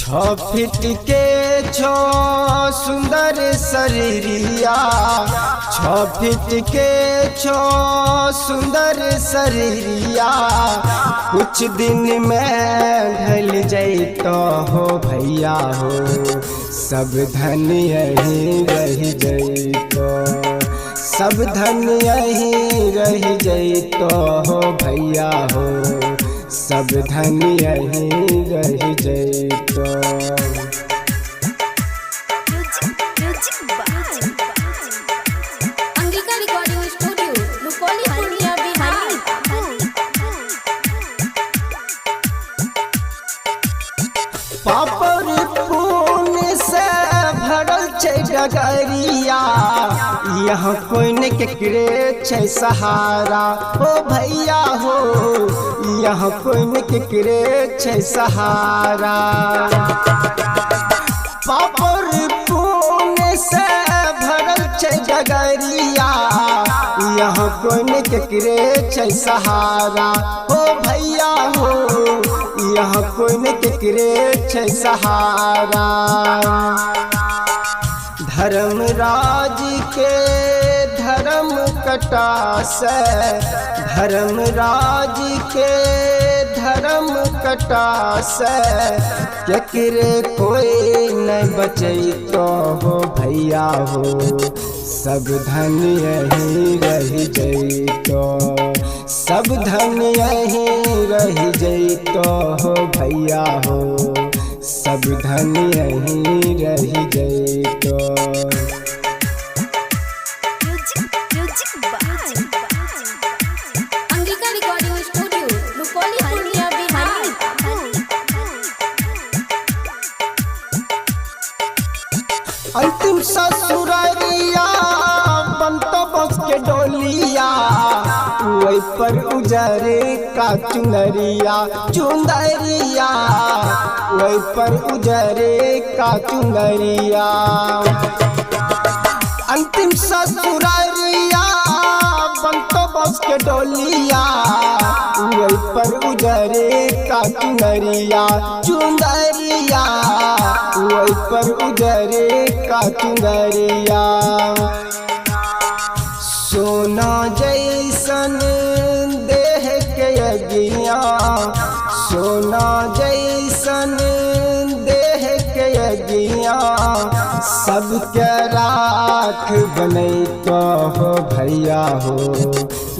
6 feet के छो सुंदर शरीरिया, 6 फीट के छो सुंदर शरीरिया, कुछ दिन में ढल जैतो हो भैया हो, सब धन यहीं रह जैतो, सब धन यहीं रह जैतो हो भैया हो, सब धन यहीं रह जैतो। Angika recording studio Rupauli Purnia Bihar. पापर पुण्य से भरल छै डगरिया, यहाँ कोई न केकरे छै सहारा ओ भैया हो, यहाँ कोई न केकरे छै सहारा। पापर पुण्य से भरल छै डगरिया, यहाँ कोई न केकरे छै सहारा ओ भैया हो, यहाँ कोई न केकरे छै सहारा। धर्मराज के धर्म कटा से, धर्मराज के धर्म कटा से, केकरे कोई नहीं बचैतो हो भैया हो, सब धन यहीं रह जैतो, सब धन यहीं रह जैतो हो भैया हो, सब धन यहीं रह जैतो। Angika recording studio Rupauli Purnia Bihar. अंतिम ससुररिया बनतो बस के डोलिया, वही पर उजरे का चुनरिया, चुंदरिया वही पर उजरे का चुनरिया। अंतिम ससुररिया बनतो बस के डोलिया, वही पर उजरे का चुनरिया, चुंदरिया वही पर उजरे का चुनरिया। सोना जैसन देह के यज्ञिया, सोना जैसन देह के यज्ञिया, सबके राख बनैतो हो भैया हो,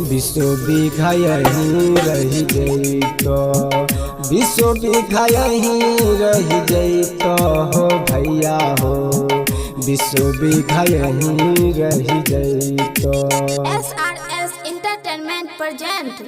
20 बीघा यहीं रह जैतो, 20 बीघा यहीं रह जैतो हो भैया हो, 20 बीघा यहीं रह जैतो। SRS entertainment present.